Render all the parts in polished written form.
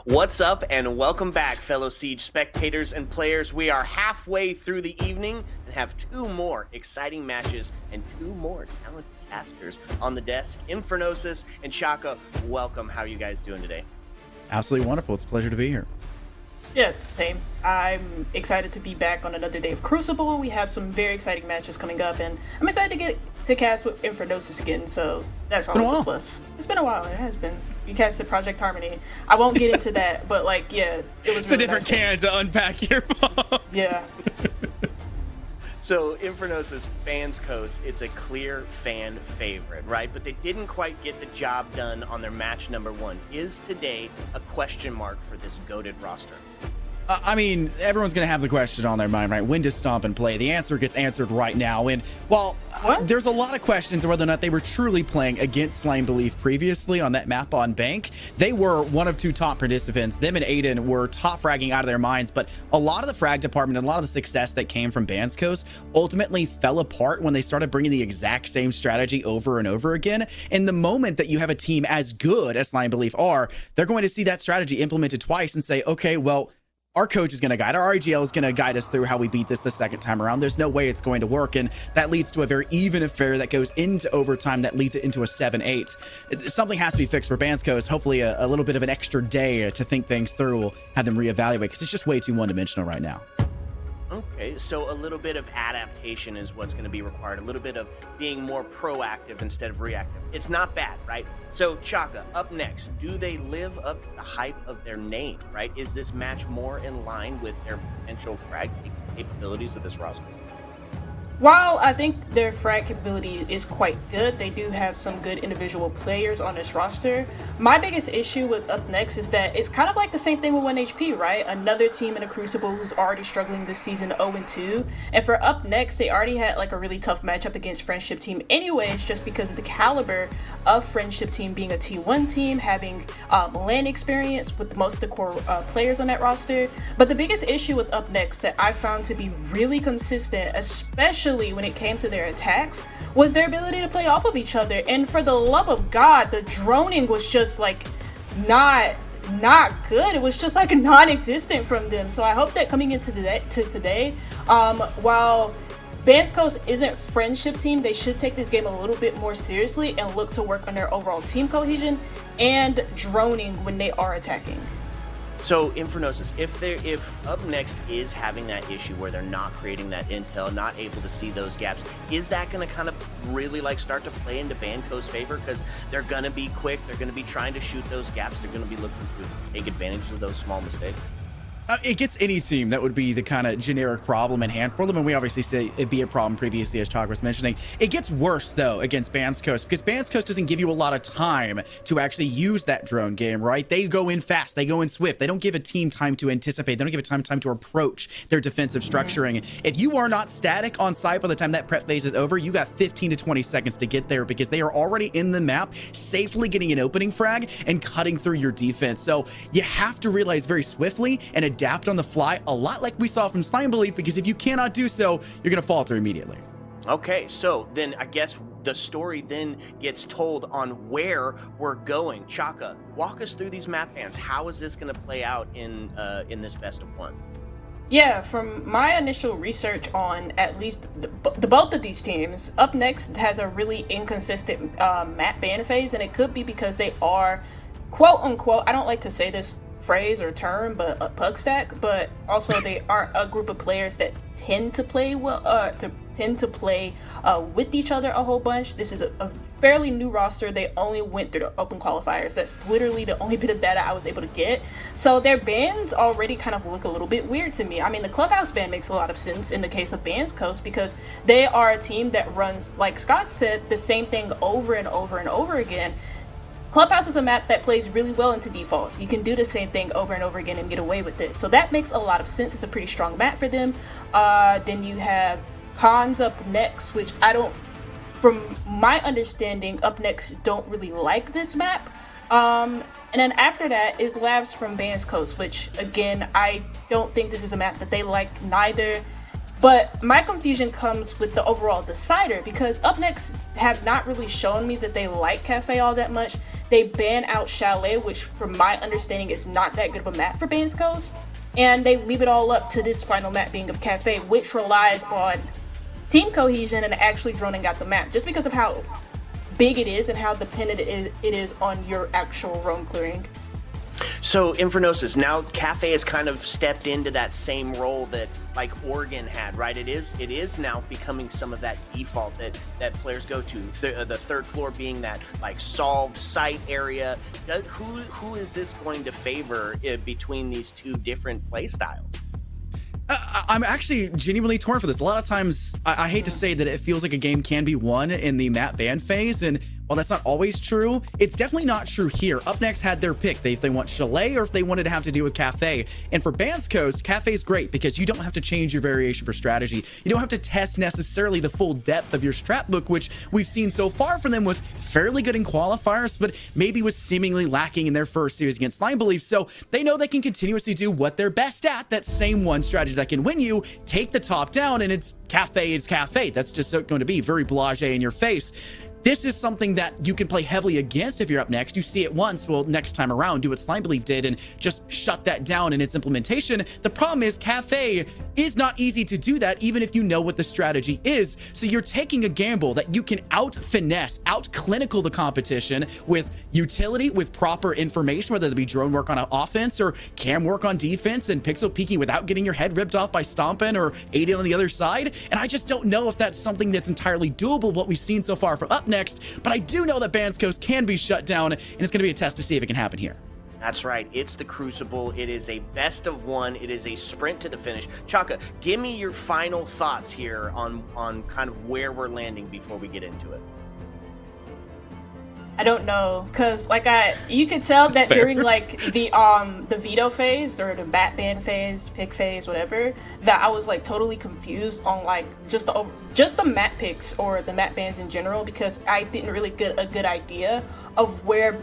What's up, and welcome back, fellow Siege spectators and players. We are halfway through the evening and have two more exciting matches and two more talented casters on the desk. Infernosis and Shaka, welcome. How are you guys doing today? Absolutely wonderful. It's a pleasure to be here. Yeah, same. I'm excited to be back on another day of Crucible. We have some very exciting matches coming up, and I'm excited to get to cast with Infernosis again, so that's always a plus. It's been a while. It has been. You casted Project Harmony. I won't get into that, but yeah, it was It's really a different nice can to unpack here, Bob. Yeah. So, Infernosis Bandscoast, it's a clear fan favorite, right? But they didn't quite get the job done on their match number one. Is today a question mark for this goated roster? I mean, everyone's going to have the question on their mind, right? When does Stomp and play? The answer gets answered right now. And while there's a lot of questions of whether or not they were truly playing against Slime Belief previously on that map on Bank, they were one of two top participants. Them and Aiden were top fragging out of their minds. But a lot of the frag department and a lot of the success that came from Bandscoast ultimately fell apart when they started bringing the exact same strategy over and over again. And the moment that you have a team as good as Slime Belief are, they're going to see that strategy implemented twice and say, okay, well, our coach is going to guide, our RGL is going to guide us through how we beat this the second time around. There's no way it's going to work. And that leads to a very even affair that goes into overtime that leads it into a 7-8. Something has to be fixed for Bandscoast. Hopefully a little bit of an extra day to think things through will have them reevaluate because it's just way too one-dimensional right now. Okay, so a little bit of adaptation is what's going to be required. A little bit of being more proactive instead of reactive. It's not bad, right? So, Chaka, up next, do they live up to the hype of their name, right? Is this match more in line with their potential frag capabilities of this roster? While I think their frag capability is quite good, they do have some good individual players on this roster. My biggest issue with Up Next is that it's kind of like the same thing with 1HP, right? Another team in a Crucible who's already struggling this season 0-2. And for Up Next, they already had like a really tough matchup against Friendship Team anyways, just because of the caliber of Friendship Team being a T1 team, having LAN experience with most of the core players on that roster. But the biggest issue with Up Next that I found to be really consistent, especially when it came to their attacks, was their ability to play off of each other. And for the love of God, the droning was just like not good. It was just like non-existent from them. So I hope that coming into today, while Bandscoast isn't Friendship Team, they should take this game a little bit more seriously and look to work on their overall team cohesion and droning when they are attacking. So, Infernosis, if Up Next is having that issue where they're not creating that intel, not able to see those gaps, is that going to kind of really like start to play into Banco's favor? Because they're going to be quick, they're going to be trying to shoot those gaps, they're going to be looking to take advantage of those small mistakes. It gets any team that would be the kind of generic problem in hand for them, and we obviously say it'd be a problem previously, as Chalk was mentioning. It gets worse, though, against Bandscoast, because Bandscoast doesn't give you a lot of time to actually use that drone game, right? They go in fast, they go in swift, they don't give a team time to anticipate, they don't give a time to approach their defensive structuring. If you are not static on site by the time that prep phase is over, you got 15 to 20 seconds to get there, because they are already in the map, safely getting an opening frag and cutting through your defense. So you have to realize very swiftly and adapt on the fly, a lot like we saw from Slime Belief, because if you cannot do so, you're going to falter immediately. Okay, so then I guess the story then gets told on where we're going. Chaka, walk us through these map bans. How is this going to play out in this best of one? Yeah, from my initial research on at least the both of these teams, Up Next has a really inconsistent map ban phase, and it could be because they are, quote unquote, I don't like to say this phrase or term, but a pug stack, but also they aren't a group of players that tend to play well, with each other a whole bunch. This is a fairly new roster. They only went through the open qualifiers. That's literally the only bit of data I was able to get. So their bans already kind of look a little bit weird to me. I mean, the Clubhouse ban makes a lot of sense in the case of Bandscoast, because they are a team that runs, like Scott said, the same thing over and over and over again. Clubhouse is a map that plays really well into defaults. You can do the same thing over and over again and get away with it. So that makes a lot of sense. It's a pretty strong map for them. Then you have Cons Up Next, which from my understanding, Up Next don't really like this map. And then after that is Labs from Bandscoast, which again, I don't think this is a map that they like neither. But my confusion comes with the overall decider, because Up Next have not really shown me that they like Cafe all that much. They ban out Chalet, which from my understanding is not that good of a map for Bandscoast. And they leave it all up to this final map being of Cafe, which relies on team cohesion and actually droning out the map, just because of how big it is and how dependent it is on your actual roam clearing. So Infernosis, now Cafe has kind of stepped into that same role that like Oregon had, right? It is now becoming some of that default that players go to. The third floor being that like solved site area. Who is this going to favor between these two different play styles? I'm actually genuinely torn for this. A lot of times, I hate to say that it feels like a game can be won in the map ban phase, and while that's not always true, it's definitely not true here. Up Next had their pick. If they want Chalet or if they wanted to have to deal with Cafe. And for Bandscoast, Cafe is great because you don't have to change your variation for strategy. You don't have to test necessarily the full depth of your strat book, which we've seen so far from them was fairly good in qualifiers, but maybe was seemingly lacking in their first series against Slime Belief. So they know they can continuously do what they're best at, that same one strategy that can win you, take the top down, and it's Cafe. That's just going to be very blasé in your face. This is something that you can play heavily against if you're Up Next. You see it once, well, next time around, do what Slime Belief did and just shut that down in its implementation. The problem is Cafe is not easy to do that, even if you know what the strategy is. So you're taking a gamble that you can out-finesse, out-clinical the competition with utility, with proper information, whether it be drone work on offense or cam work on defense and pixel peeking without getting your head ripped off by stomping or aiding on the other side. And I just don't know if that's something that's entirely doable, what we've seen so far from Up Next, but I do know that Bandscoast can be shut down, and it's going to be a test to see if it can happen here. That's right. It's the Crucible. It is a best of one. It is a sprint to the finish. Chaka, give me your final thoughts here on kind of where we're landing before we get into it. I don't know, cause like you could tell that during like the veto phase or the bat ban phase, pick phase, whatever, that I was like totally confused on like just the map picks or the map bans in general, because I didn't really get a good idea of where.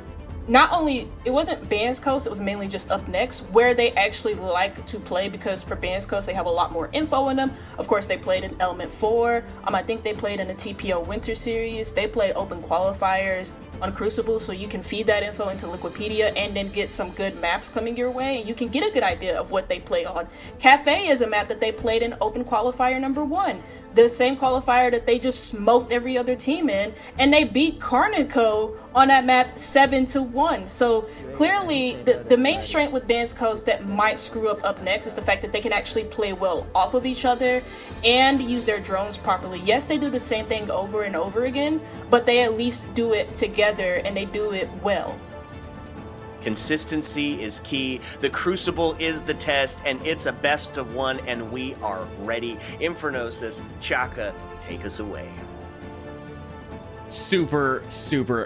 Not only, it wasn't Bandscoast, it was mainly just Up Next, where they actually like to play, because for Bandscoast, they have a lot more info in them. Of course, they played in Element 4. I think they played in the TPO Winter Series. They played open qualifiers on Crucible, so you can feed that info into Liquipedia and then get some good maps coming your way, and you can get a good idea of what they play on. Cafe is a map that they played in open qualifier number 1. The same qualifier that they just smoked every other team in, and they beat Carnico on that map 7-1. So clearly the main strength with Bandscoast that might screw up Next is the fact that they can actually play well off of each other and use their drones properly. Yes, they do the same thing over and over again, but they at least do it together and they do it well. Consistency is key. The Crucible is the test, and it's a best of one, and we are ready. Infernosis, Chaka, take us away. Super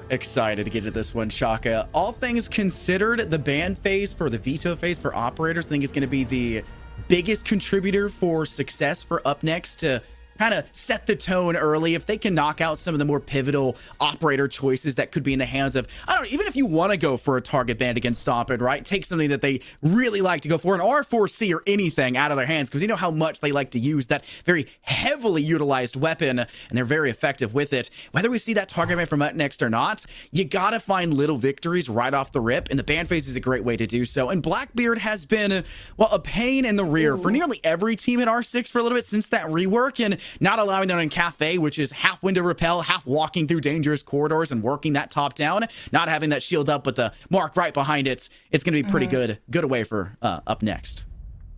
excited to get into this one, Chaka. All things considered, the ban phase for the veto phase for operators, I think is going to be the biggest contributor for success for Up Next to kind of set the tone early. If they can knock out some of the more pivotal operator choices that could be in the hands of, I don't know, even if you want to go for a target ban against Stompin', right? Take something that they really like to go for, an R4C or anything out of their hands, because you know how much they like to use that very heavily utilized weapon, and they're very effective with it. Whether we see that target ban from Up Next or not, you gotta find little victories right off the rip, and the ban phase is a great way to do so. And Blackbeard has been, well, a pain in the rear for nearly every team at R6 for a little bit since that rework, and not allowing that in Cafe, which is half window repel, half walking through dangerous corridors and working that top down, not having that shield up with the mark right behind it. It's going to be pretty good away for Up Next.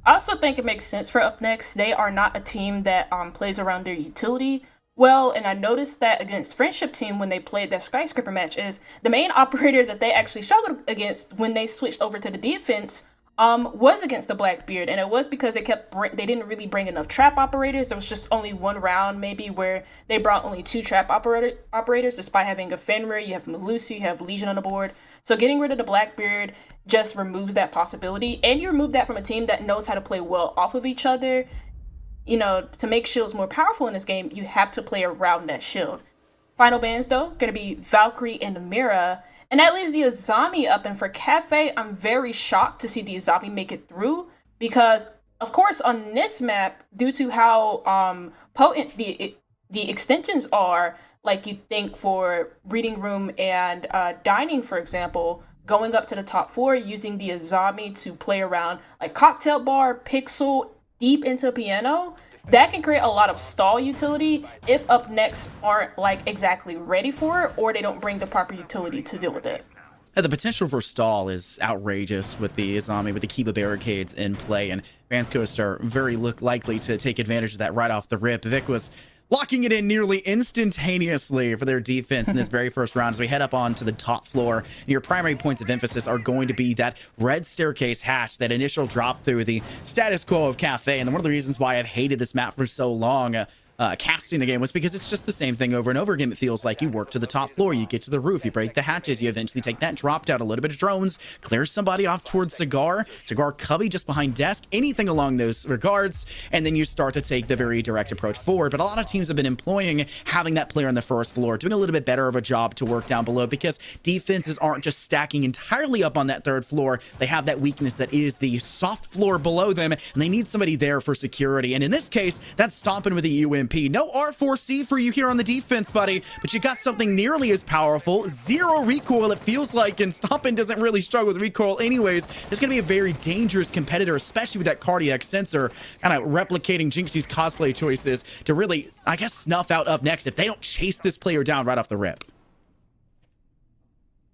I also think it makes sense for Up Next. They are not a team that plays around their utility well, and I noticed that against Friendship Team when they played that Skyscraper match is the main operator that they actually struggled against when they switched over to the defense was against the Blackbeard, and it was because they didn't really bring enough trap operators. There was just only one round maybe where they brought only 2 trap operators, despite having a Fenrir, you have Melusi, you have Legion on the board. So getting rid of the Blackbeard just removes that possibility, and you remove that from a team that knows how to play well off of each other. You know, to make shields more powerful in this game, you have to play around that shield. Final bans though, gonna be Valkyrie and Mira. And that leaves the Azami up, and for Cafe, I'm very shocked to see the Azami make it through, because Of course, on this map, due to how potent the extensions are, like you think for reading room and dining, for example, going up to the top floor using the Azami to play around like cocktail bar, pixel, deep into piano, that can create a lot of stall utility if up next aren't like exactly ready for it or they don't bring the proper utility to deal with it. The potential for stall is outrageous with the Izami, with the Kiba barricades in play, and Bandscoast are very likely to take advantage of that right off the rip. Vic was locking it in nearly instantaneously for their defense in this very first round as we head up onto the top floor. And your primary points of emphasis are going to be that red staircase hatch, that initial drop through the status quo of Cafe. And one of the reasons why I've hated this map for so long, casting the game, was because it's just the same thing over and over again. It feels like you work to the top floor, you get to the roof, you break the hatches, you eventually take that drop down, a little bit of drones, clear somebody off towards Cigar Cubby just behind desk, anything along those regards, and then you start to take the very direct approach forward. But a lot of teams have been employing having that player on the first floor, doing a little bit better of a job to work down below, because defenses aren't just stacking entirely up on that third floor. They have that weakness that is the soft floor below them, and they need somebody there for security. And in this case, that's stomping with the UMP. No R4C for you here on the defense, buddy, but you got something nearly as powerful. Zero recoil, it feels like, and Stompin doesn't really struggle with recoil anyways. It's going to be a very dangerous competitor, especially with that cardiac sensor, kind of replicating Jinxie's cosplay choices to really, I guess, snuff out up next if they don't chase this player down right off the rip.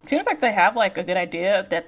Seems like they have like a good idea that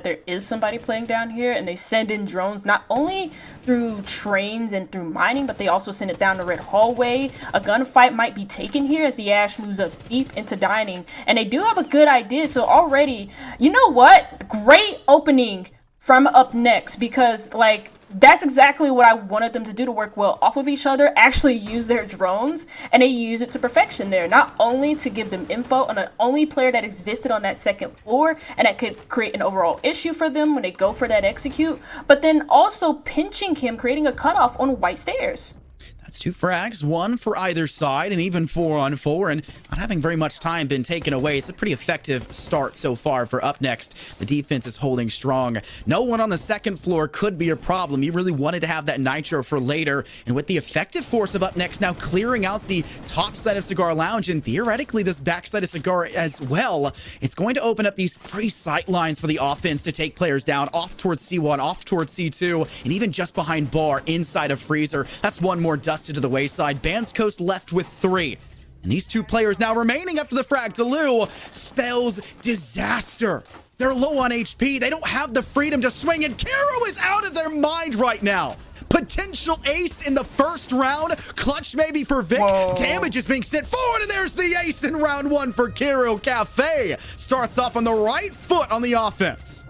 there is somebody playing down here, and they send in drones not only through trains and through mining, but they also send it down the red hallway. A gunfight might be taken here as the Ash moves up deep into dining, and they do have a good idea. So already, you know what? Great opening from up next, because like that's exactly what I wanted them to do to work well off of each other, actually use their drones, and they use it to perfection there. Not only to give them info on the only player that existed on that second floor, and that could create an overall issue for them when they go for that execute, but then also pinching him, creating a cutoff on white stairs. That's 2 frags, 1 for either side, and even 4 on 4, and not having very much time been taken away. It's a pretty effective start so far for up next. The defense is holding strong. No one on the second floor could be a problem. You really wanted to have that nitro for later, and with the effective force of up next now clearing out the top side of Cigar Lounge, and theoretically this back side of Cigar as well, it's going to open up these free sight lines for the offense to take players down, off towards C1, off towards C2, and even just behind Bar, inside of Freezer. That's one more dusted to the wayside. Bandscoast left with 3. And these 2 players now remaining after the frag to Lou spells disaster. They're low on HP. They don't have the freedom to swing, and Kiro is out of their mind right now. Potential ace in the first round. Clutch maybe for Vic. Whoa. Damage is being sent forward, and there's the ace in round 1 for Kiro. Cafe starts off on the right foot on the offense.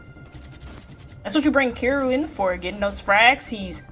That's what you bring Kiru in for, getting those frags. He's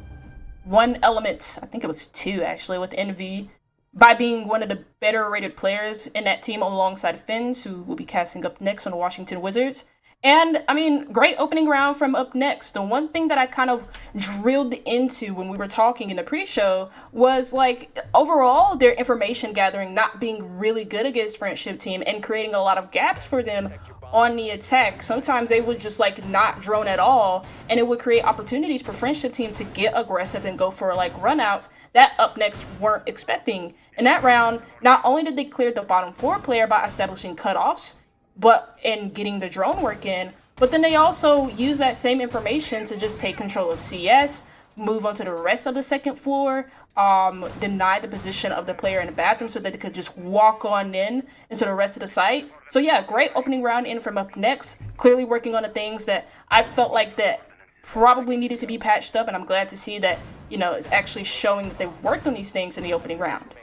1 element, I think it was 2 actually, with Envy, by being one of the better rated players in that team alongside Finns, who will be casting up next on the Washington Wizards. And I mean, great opening round from up next. The one thing that I kind of drilled into when we were talking in the pre-show was like overall their information gathering not being really good against Friendship Team and creating a lot of gaps for them on the attack. Sometimes they would just like not drone at all, and it would create opportunities for Friendship Team to get aggressive and go for like runouts that up next weren't expecting. In that round, not only did they clear the bottom 4 player by establishing cutoffs, but in getting the drone work in, but then they also use that same information to just take control of CS, move on to the rest of the second floor, deny the position of the player in the bathroom so that they could just walk on in into the rest of the site. So yeah, great opening round in from up next, clearly working on the things that I felt like that probably needed to be patched up, and I'm glad to see that, you know, it's actually showing that they've worked on these things in the opening round.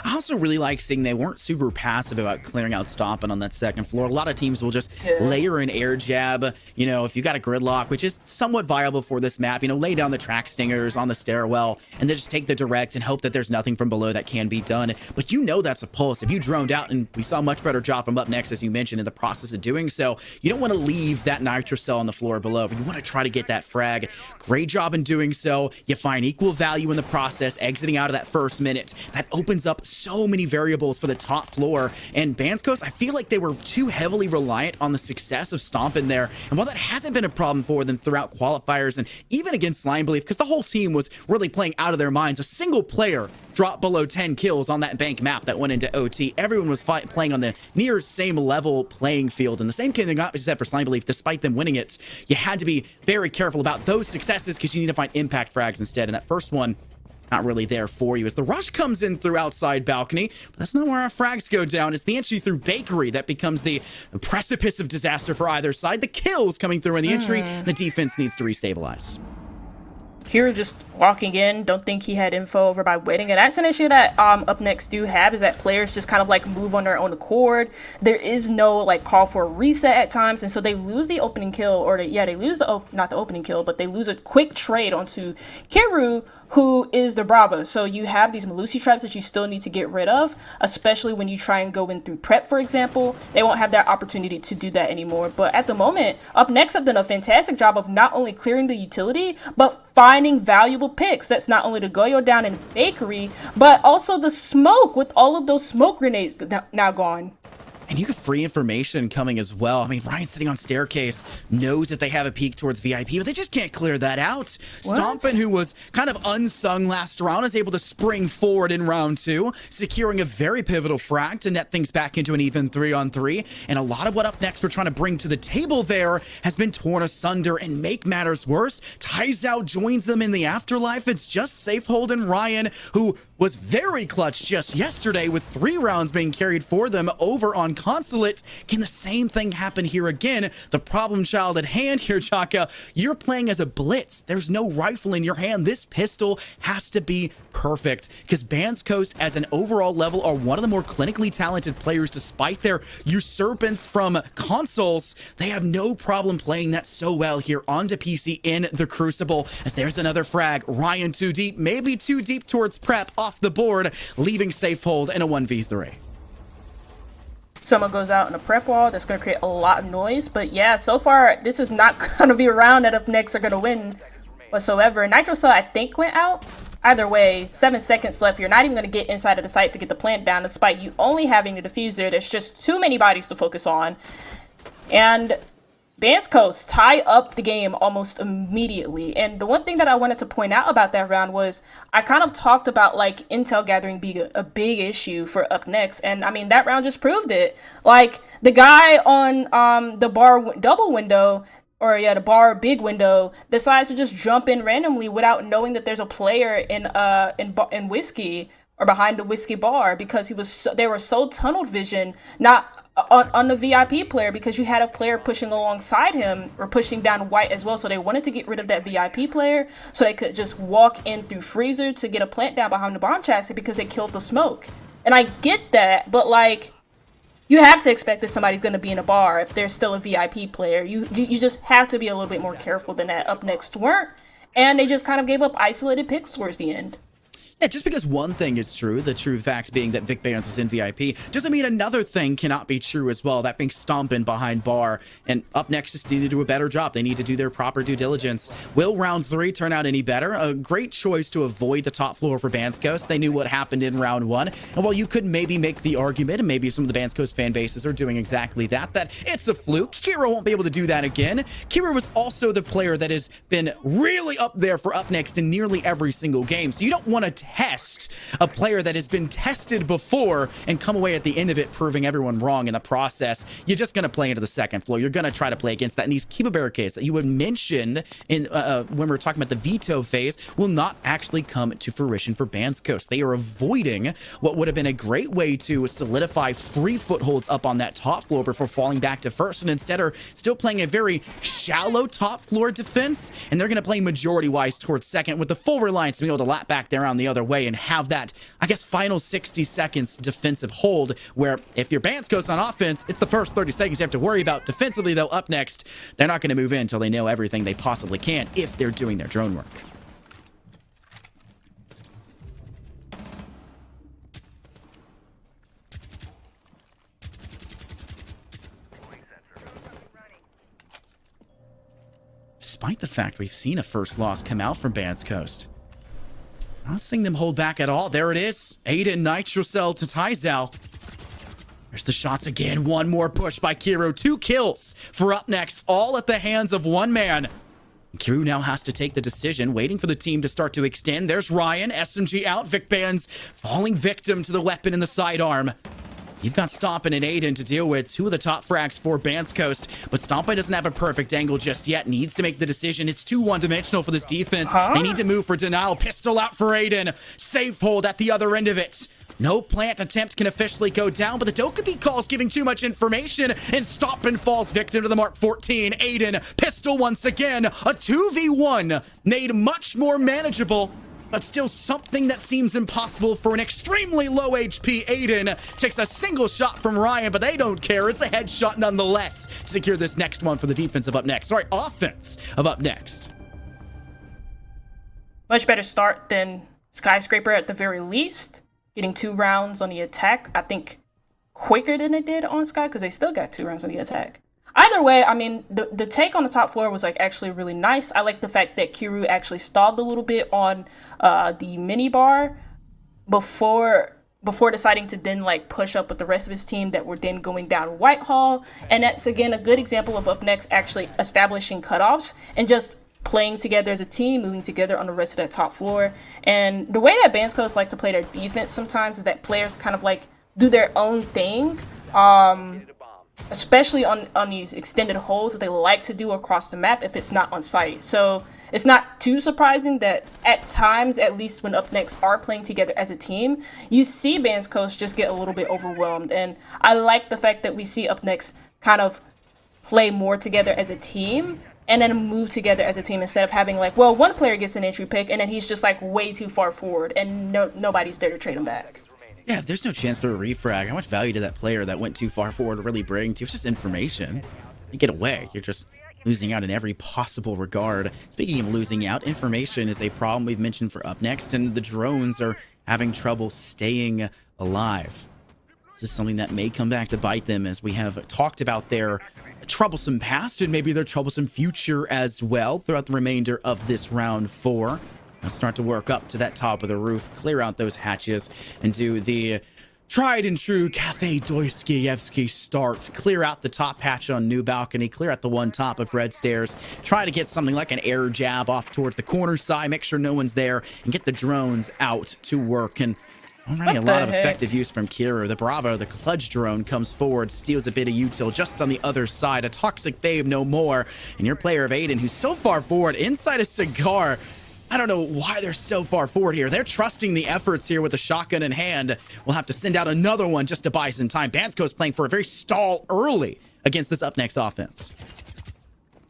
I also really like seeing they weren't super passive about clearing out Stompin' on that second floor. A lot of teams will just layer an air jab. You know, if you got a gridlock, which is somewhat viable for this map, you know, lay down the track stingers on the stairwell and then just take the direct and hope that there's nothing from below that can be done. But you know that's a pulse. If you droned out, and we saw a much better job from up next, as you mentioned, in the process of doing so, you don't want to leave that nitro cell on the floor below. You want to try to get that frag. Great job in doing so. You find equal value in the process, exiting out of that first minute. That opens up up so many variables for the top floor. And Bandscoast, I feel like they were too heavily reliant on the success of Stomp in there. And while that hasn't been a problem for them throughout qualifiers and even against Slime Belief, because the whole team was really playing out of their minds, a single player dropped below 10 kills on that bank map that went into OT. Everyone was playing on the near same level playing field. And the same thing got said for Slime Belief. Despite them winning it, you had to be very careful about those successes because you need to find impact frags instead. And that first one, not really there for you as the rush comes in through outside balcony, but that's not where our frags go down. It's the entry through bakery that becomes the precipice of disaster for either side. The kills coming through in the entry, the defense needs to restabilize. Kira just walking in, don't think he had info over by waiting, and that's an issue that Up Next do have, is that players just kind of like move on their own accord. There is no like call for a reset at times, and so they lose the opening kill, or they lose the not the opening kill, but they lose a quick trade onto Kiru, who is the Brava. So you have these Melusi traps that you still need to get rid of, especially when you try and go in through prep, for example. They won't have that opportunity to do that anymore. But at the moment, Up Next have done a fantastic job of not only clearing the utility, but finding valuable picks. That's not only the Goyo down in bakery, but also the smoke, with all of those smoke grenades now gone. And you get free information coming as well. I mean, Ryan sitting on staircase knows that they have a peek towards VIP, but they just can't clear that out. Stompin, who was kind of unsung last round, is able to spring forward in round 2, securing a very pivotal frag to net things back into an even 3-on-3. And a lot of what Up Next we're trying to bring to the table there has been torn asunder. And make matters worse, Taizao joins them in the afterlife. It's just Safehold and Ryan, who was very clutch just yesterday with 3 rounds being carried for them over on Consulate. Can the same thing happen here again? The problem child at hand here, Chaka. You're playing as a blitz. There's no rifle in your hand. This pistol has to be perfect, because Bandscoast as an overall level are one of the more clinically talented players. Despite their usurpance from consoles, they have no problem playing that so well here onto PC in the Crucible. As there's another frag. Ryan too deep, maybe too deep towards prep, off the board, leaving Safehold in a 1v3. Someone goes out in a prep wall. That's going to create a lot of noise. But yeah, so far, this is not going to be a round that Up Next are going to win whatsoever. Nitro Cell, I think, went out. Either way, 7 seconds left. You're not even going to get inside of the site to get the plant down, despite you only having the diffuser. There's just too many bodies to focus on. And Bandscoast tie up the game almost immediately. And the one thing that I wanted to point out about that round was I kind of talked about like intel gathering being a big issue for Up Next, and I mean that round just proved it. Like the guy on the bar double window, or yeah, the bar big window, decides to just jump in randomly without knowing that there's a player in whiskey, or behind the whiskey bar, because they were so tunnel vision, not on the VIP player, because you had a player pushing alongside him or pushing down white as well. So they wanted to get rid of that VIP player so they could just walk in through freezer to get a plant down behind the bomb chassis, because they killed the smoke. And I get that, but like, you have to expect that somebody's going to be in a bar if there's still a VIP player. You just have to be a little bit more careful than that. Up Next weren't, and they just kind of gave up isolated picks towards the end. Yeah, just because one thing is true, the true fact being that Vic Bands was in VIP, doesn't mean another thing cannot be true as well, that being Stompin' behind bar. And Up Next just need to do a better job. They need to do their proper due diligence. Will round 3 turn out any better? A great choice to avoid the top floor for Bandscoast. They knew what happened in round 1. And while you could maybe make the argument, and maybe some of the Bandscoast fan bases are doing exactly that, that it's a fluke, Kira won't be able to do that again. Kira was also the player that has been really up there for Up Next in nearly every single game. So you don't want to test a player that has been tested before and come away at the end of it proving everyone wrong in the process. You're just going to play into the second floor. You're going to try to play against that. And these Kiba barricades that you had mentioned in when we were talking about the veto phase will not actually come to fruition for Bandscoast. They are avoiding what would have been a great way to solidify free footholds up on that top floor before falling back to first, and instead are still playing a very shallow top floor defense, and they're going to play majority-wise towards second with the full reliance to be able to lap back there on the other way and have that, I guess, final 60 seconds defensive hold, where if your Bandscoast on offense, it's the first 30 seconds you have to worry about. Defensively, though, Up Next, they're not going to move in until they know everything they possibly can if they're doing their drone work. Despite the fact we've seen a first loss come out from Bandscoast. Not seeing them hold back at all. There it is. Aiden Nitrocell to Taizao. There's the shots again. One more push by Kiro. 2 kills for Up Next, all at the hands of one man. Kiro now has to take the decision, waiting for the team to start to extend. There's Ryan, SMG out, Vic Bands falling victim to the weapon in the sidearm. You've got Stompin and Aiden to deal with, 2 of the top frags for Bandscoast, but Stompin doesn't have a perfect angle just yet, needs to make the decision. It's too one-dimensional for this defense. They need to move for denial. Pistol out for Aiden. Safe hold at the other end of it. No plant attempt can officially go down, but the Dokkaebi call's giving too much information, and Stompin falls victim to the Mark 14. Aiden, pistol once again. A 2v1 made much more manageable, but still something that seems impossible for an extremely low HP Aiden. Takes a single shot from Ryan, but they don't care. It's a headshot nonetheless to secure this next one for the defense of Up Next. Sorry, offense of Up Next. Much better start than Skyscraper at the very least. Getting 2 rounds on the attack, I think quicker than it did on Sky, because they still got 2 rounds on the attack. Either way, I mean, the take on the top floor was like actually really nice. I like the fact that Kiro actually stalled a little bit on the mini bar before deciding to then like push up with the rest of his team that were then going down Whitehall. And that's again a good example of Up Next actually establishing cutoffs and just playing together as a team, moving together on the rest of that top floor. And the way that Bandscoast like to play their defense sometimes is that players kind of like do their own thing, especially on these extended holds that they like to do across the map if it's not on site. So it's not too surprising that at times, at least when Up Next are playing together as a team, you see Bandscoast just get a little bit overwhelmed. And I like the fact that we see Up Next kind of play more together as a team and then move together as a team instead of having like, well, one player gets an entry pick and then he's just like way too far forward and nobody's there to trade him back. Yeah, there's no chance for a refrag. How much value did that player that went too far forward really bring to you? It's just information. You get away. You're just losing out in every possible regard. Speaking of losing out, information is a problem we've mentioned for Up Next, and the drones are having trouble staying alive. This is something that may come back to bite them, as we have talked about their troublesome past and maybe their troublesome future as well throughout the remainder of this round 4. Let's start to work up to that top of the roof, clear out those hatches, and do the tried and true Cafe Dostoyevsky start. Clear out the top hatch on New Balcony, clear out the one top of Red Stairs, try to get something like an air jab off towards the corner side, make sure no one's there, and get the drones out to work. And already a lot of effective use from Kiro. The Bravo, the clutch drone, comes forward, steals a bit of util just on the other side. A toxic babe no more. And your player of Aiden, who's so far forward inside a cigar. I don't know why they're so far forward here. They're trusting the efforts here with a shotgun in hand. We'll have to send out another one just to buy some time. Bandscoast playing for a very stall early against this Up Next offense.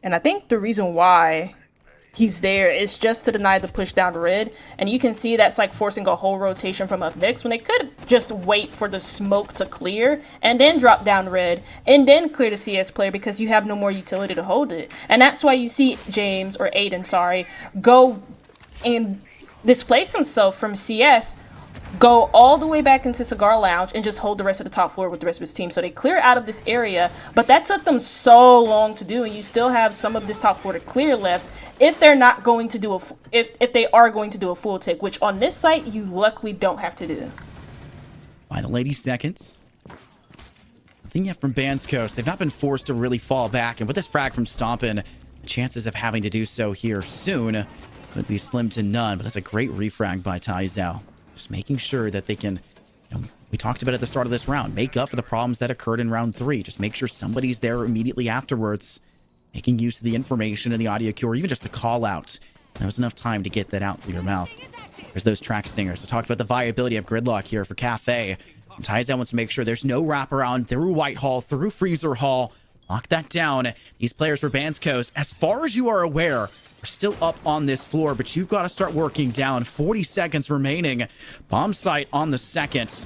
And I think the reason why he's there is just to deny the push down red. And you can see that's like forcing a whole rotation from Up Next when they could just wait for the smoke to clear and then drop down red and then clear the CS player because you have no more utility to hold it. And that's why you see James, or Aiden, sorry, go and displace himself from CS, go all the way back into Cigar Lounge and just hold the rest of the top floor with the rest of his team. So they clear out of this area, but that took them so long to do, and you still have some of this top floor to clear left if they're not going to do if they are going to do a full take, which on this site you luckily don't have to do. Final 80 seconds. Nothing yet from Bandscoast. They've not been forced to really fall back, and with this frag from Stompin', the chances of having to do so here soon could be slim to none. But that's a great refrag by Taizao. Just making sure that they can, we talked about at the start of this round, make up for the problems that occurred in round 3. Just make sure somebody's there immediately afterwards, making use of the information and the audio cue, or even just the call out. That was enough time to get that out through your mouth. There's those track stingers. I talked about the viability of gridlock here for Cafe. And Taizao wants to make sure there's no wraparound through Whitehall, through Freezer Hall. Lock that down. These players for Bandscoast, as far as you are aware, are still up on this floor, but you've got to start working down. 40 seconds remaining. Bomb site on the second.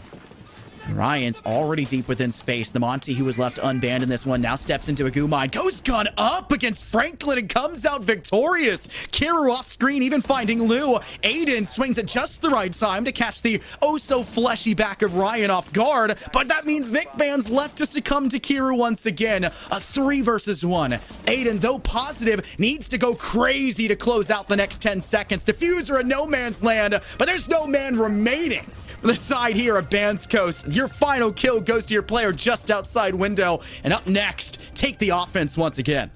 Ryan's already deep within space. The Monty, who was left unbanned in this one, now steps into a goo mine. Goes gun up against Franklin and comes out victorious. Kiru off screen, even finding Lou. Aiden swings at just the right time to catch the oh-so-fleshy back of Ryan off guard, but that means VicBand's left to succumb to Kiru once again. A 3 versus 1. Aiden, though positive, needs to go crazy to close out the next 10 seconds. Diffuser in no man's land, but there's no man remaining. The side here of Bandscoast, your final kill goes to your player just outside window. And up next, take the offense once again.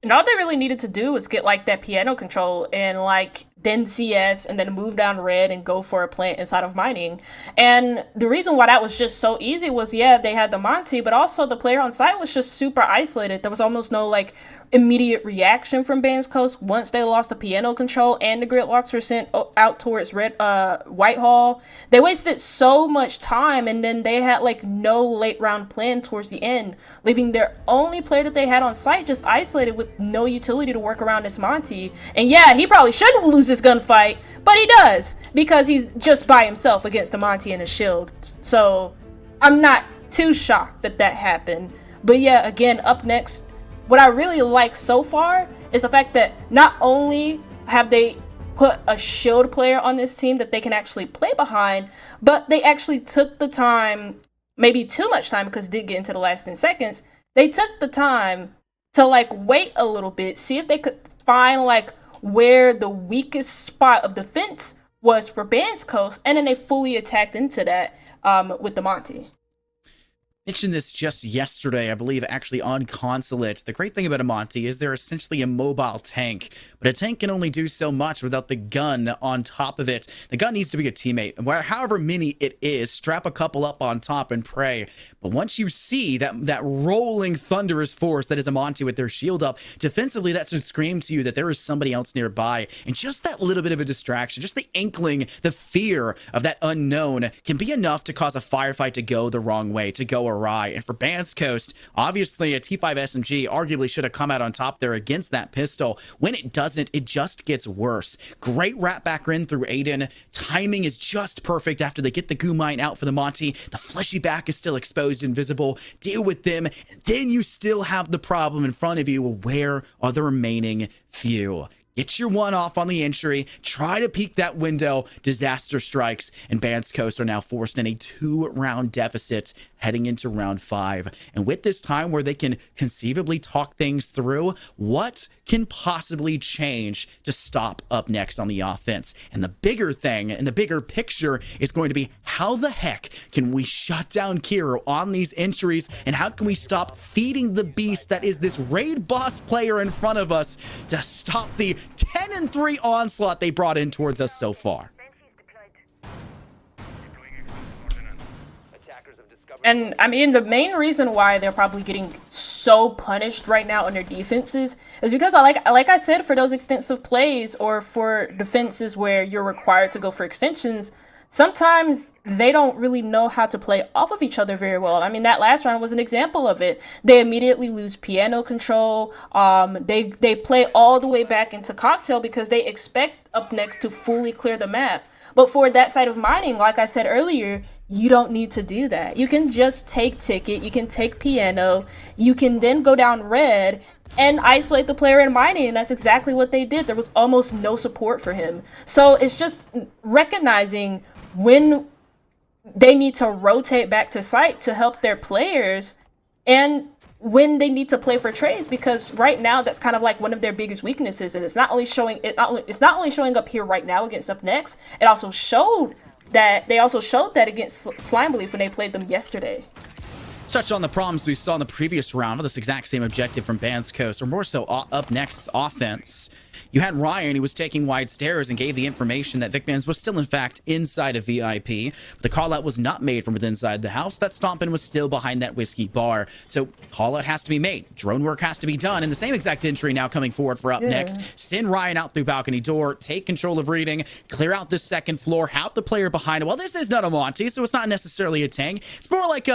And all they really needed to do was get like that piano control and like then CS and then move down red and go for a plant inside of mining. And the reason why that was just so easy was, yeah, they had the Monty, but also the player on site was just super isolated. There was almost no like immediate reaction from Bandscoast once they lost the piano control and the gridlocks were sent out towards Whitehall. They wasted so much time, and then they had like no late round plan towards the end, leaving their only player that they had on site just isolated with no utility to work around this Monty. And yeah, he probably shouldn't lose this gunfight, but he does because he's just by himself against the Monty and a shield. So I'm not too shocked that that happened. But yeah, again, up next, what I really like so far is the fact that not only have they put a shield player on this team that they can actually play behind, but they actually took the time, maybe too much time because it did get into the last 10 seconds, they took the time to like wait a little bit, see if they could find like where the weakest spot of defense was for Bandscoast, and then they fully attacked into that with the Monty. Mentioned this just yesterday, I believe, actually on Consulate. The great thing about a Monty is they're essentially a mobile tank, but a tank can only do so much without the gun on top of it. The gun needs to be a teammate, however many it is, strap a couple up on top and pray. But once you see that rolling thunderous force that is a Monty with their shield up, defensively that should scream to you that there is somebody else nearby. And just that little bit of a distraction, just the inkling, the fear of that unknown can be enough to cause a firefight to go the wrong way, to go awry. And for Bandscoast, obviously a T5 SMG arguably should have come out on top there against that pistol. When it doesn't, it just gets worse. Great wrap back in through Aiden. Timing is just perfect after they get the goo mine out for the Monty. The fleshy back is still exposed, invisible. Deal with them. And then you still have the problem in front of you. Where are the remaining few? Get your one off on the entry. Try to peek that window. Disaster strikes, and Bandscoast are now forced in a 2-round deficit heading into round 5. And with this time where they can conceivably talk things through, what can possibly change to stop up next on the offense? And the bigger thing and the bigger picture is going to be, how the heck can we shut down Kiru on these entries? And how can we stop feeding the beast that is this raid boss player in front of us to stop the 10-3 onslaught they brought in towards us so far? And I mean, the main reason why they're probably getting so punished right now on their defenses is because, like I said, for those extensive plays or for defenses where you're required to go for extensions, sometimes they don't really know how to play off of each other very well. I mean, that last round was an example of it. They immediately lose piano control. They play all the way back into cocktail because they expect up next to fully clear the map. But for that side of mining, like I said earlier, you don't need to do that. You can just take ticket, you can take piano, you can then go down red and isolate the player in mining, and that's exactly what they did. There was almost no support for him. So it's just recognizing when they need to rotate back to site to help their players and when they need to play for trades, because right now that's kind of like one of their biggest weaknesses, and it's not only showing up here right now against Up Next, it also showed that against Slime Belief when they played them yesterday. Let's touch on the problems we saw in the previous round with this exact same objective from Bandscoast, or more so Up Next's offense. You had Ryan, who was taking wide stairs and gave the information that VicBands was still, in fact, inside of VIP. But the call-out was not made from within inside the house. That stomping was still behind that whiskey bar. So call-out has to be made. Drone work has to be done. And the same exact entry now coming forward for Up Next. Send Ryan out through balcony door, take control of reading, clear out the second floor, have the player behind it. Well, this is not a Monty, so it's not necessarily a tank. It's more like,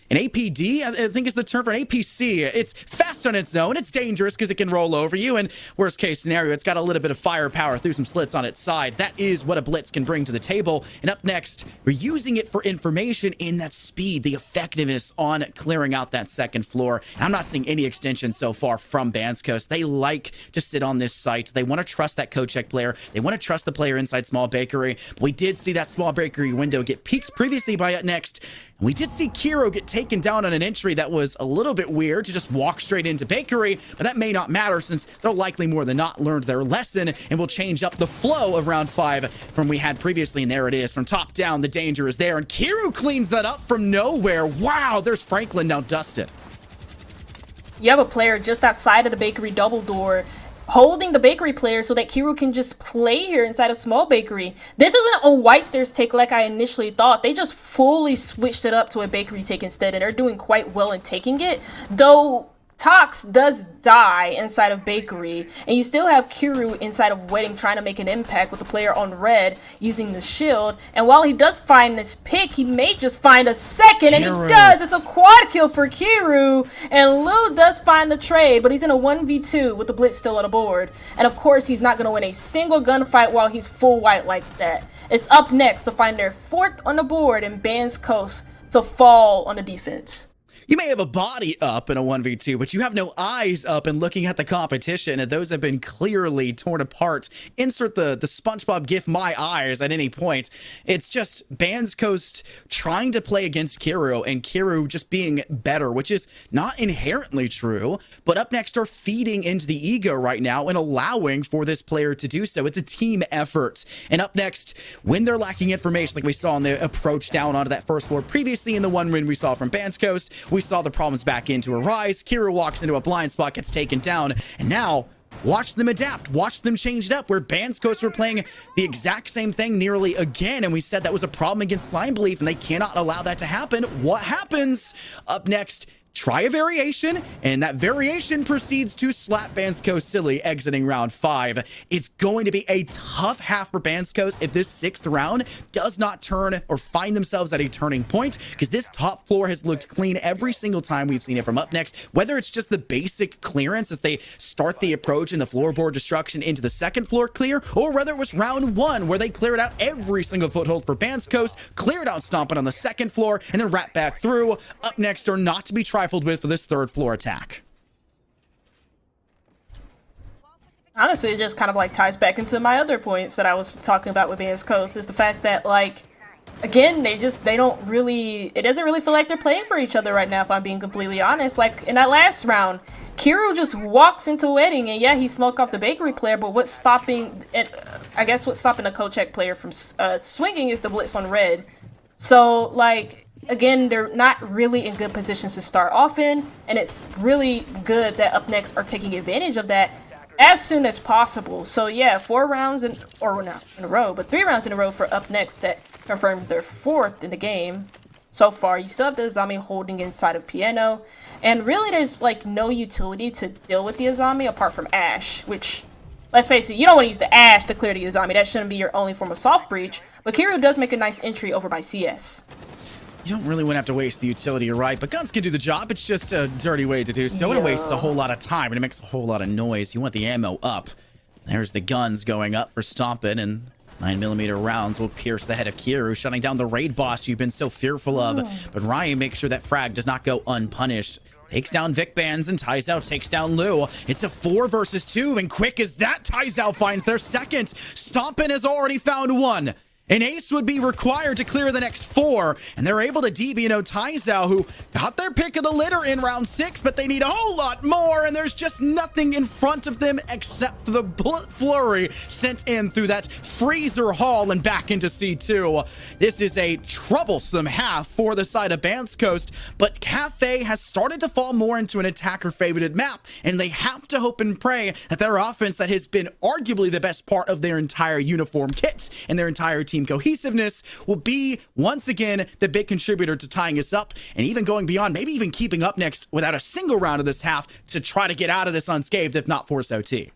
an APD, I think is the term for an APC. It's fast on its own. It's dangerous because it can roll over you. And worst case scenario, it's got a little bit of firepower through some slits on its side. That is what a Blitz can bring to the table. And up next, we're using it for information in that speed, the effectiveness on clearing out that second floor. And I'm not seeing any extension so far from Bandscoast. They like to sit on this site. They want to trust that code check player. They want to trust the player inside Small Bakery. But we did see that Small Bakery window get peeked previously by Up Next. And we did see Kiro get taken down on an entry that was a little bit weird to just walk straight into Bakery, but that may not matter since they'll likely more than not learned their lesson and will change up the flow of round 5 from we had previously. And there it is from top down. The danger is there, and Kiro cleans that up from nowhere. Wow, there's Franklin now dusted. You have a player just outside of the Bakery double door holding the Bakery player so that Kiro can just play here inside of Small Bakery. This isn't a White Stairs take like I initially thought. They just fully switched it up to a Bakery take instead, and they're doing quite well in taking it. Though Tox does die inside of Bakery, and you still have Kiro inside of Wedding trying to make an impact with the player on red using the shield. And while he does find this pick, he may just find a second, and he does. It's a quad kill for Kiro, and Lou does find the trade, but he's in a 1v2 with the Blitz still on the board. And of course, he's not going to win a single gunfight while he's full white like that. It's Up Next to find their 4th on the board, and Bandscoast to fall on the defense. You may have a body up in a 1v2, but you have no eyes up and looking at the competition, and those have been clearly torn apart. Insert the SpongeBob gif my eyes at any point. It's just Bandscoast trying to play against Kiro, and Kiro just being better, which is not inherently true, but Up Next are feeding into the ego right now and allowing for this player to do so. It's a team effort. And Up Next, when they're lacking information, like we saw in the approach down onto that first floor previously in the one win we saw from Bandscoast, we saw the problems back into arise. Kiro walks into a blind spot, gets taken down, and now watch them adapt. Watch them change it up, where Bandscoast were playing the exact same thing nearly again, and we said that was a problem against Slime Belief, and they cannot allow that to happen. What happens? Up Next, try a variation, and that variation proceeds to slap Bandscoast silly, exiting round 5. It's going to be a tough half for Bandscoast if this 6th round does not turn or find themselves at a turning point, because this top floor has looked clean every single time we've seen it from Up Next, whether it's just the basic clearance as they start the approach and the floorboard destruction into the second floor clear, or whether it was round 1 where they cleared out every single foothold for Bandscoast, cleared out stomping on the second floor, and then wrapped back through. Up Next are not to be trifled with for this 3rd floor attack. Honestly, it just kind of like ties back into my other points that I was talking about with Bandscoast, is the fact that, like, again, they don't really, it doesn't really feel like they're playing for each other right now, if I'm being completely honest. Like, in that last round, Kiro just walks into Wedding, and yeah, he smoked off the Bakery player, but what's stopping it? I guess what's stopping the co-check player from swinging is the Blitz on red. So, like, again, they're not really in good positions to start off in, and it's really good that Up Next are taking advantage of that as soon as possible. So yeah, 4 rounds or not in a row, but 3 rounds in a row for Up Next that confirms their 4th in the game so far. You still have the Azami holding inside of Piano, and really there's like no utility to deal with the Azami apart from Ash, which, let's face it, you don't want to use the Ash to clear the Azami. That shouldn't be your only form of soft breach, but Kiro does make a nice entry over by CS. You don't really want to have to waste the utility, you're right, but guns can do the job. It's just a dirty way to do so. It wastes a whole lot of time, and it makes a whole lot of noise. You want the ammo up. There's the guns going up for stomping, and 9mm rounds will pierce the head of Kiro, shutting down the raid boss you've been so fearful of. But Ryan makes sure that frag does not go unpunished. Takes down Vic Bands, and Taizao takes down Lou. It's a 4 versus 2, and quick as that, Taizao finds their 2nd. Stompin' has already found 1. An ace would be required to clear the next 4, and they're able to DB Taizao, who got their pick of the litter in round 6, but they need a whole lot more, and there's just nothing in front of them except for the bullet flurry sent in through that freezer hall and back into C2. This is a troublesome half for the side of Bandscoast, but Cafe has started to fall more into an attacker-favorited map, and they have to hope and pray that their offense that has been arguably the best part of their entire uniform kit and their entire team cohesiveness will be once again the big contributor to tying us up and even going beyond, maybe even keeping Up Next without a single round of this half to try to get out of this unscathed, if not force OT.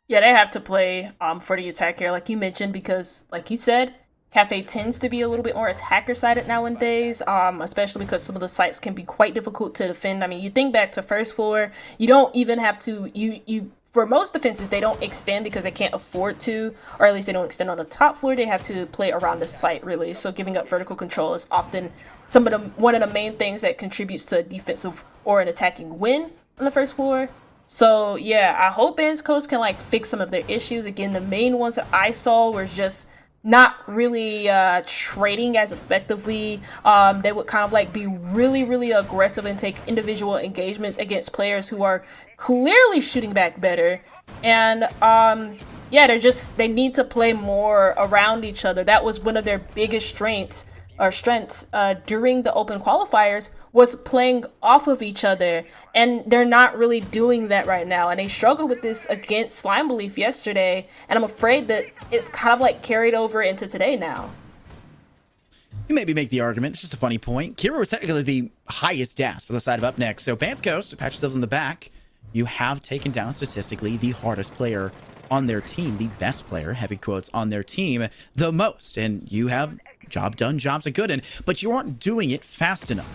Yeah, they have to play for the attack here, like you mentioned, because like you said, Cafe tends to be a little bit more attacker-sided nowadays, especially because some of the sites can be quite difficult to defend. I mean, you think back to first floor, you don't even have to, for most defenses, they don't extend because they can't afford to, or at least they don't extend on the top floor. They have to play around the site, really. So giving up vertical control is often one of the main things that contributes to a defensive or an attacking win on the first floor. So yeah, I hope Bandscoast can like fix some of their issues. Again, the main ones that I saw were just not really trading as effectively. They would kind of like be really, really aggressive and take individual engagements against players who are clearly shooting back better. And yeah, they need to play more around each other. That was one of their biggest strengths during the open qualifiers, was playing off of each other, and they're not really doing that right now, and they struggled with this against Slime Belief yesterday, and I'm afraid that it's kind of like carried over into today now. You maybe make the argument, it's just a funny point. Kira was technically the highest DAS for the side of Up Next, so Bandscoast, to pat yourselves in the back, you have taken down statistically the hardest player on their team, the best player, heavy quotes, on their team the most, and you have job done, jobs are good, but you aren't doing it fast enough.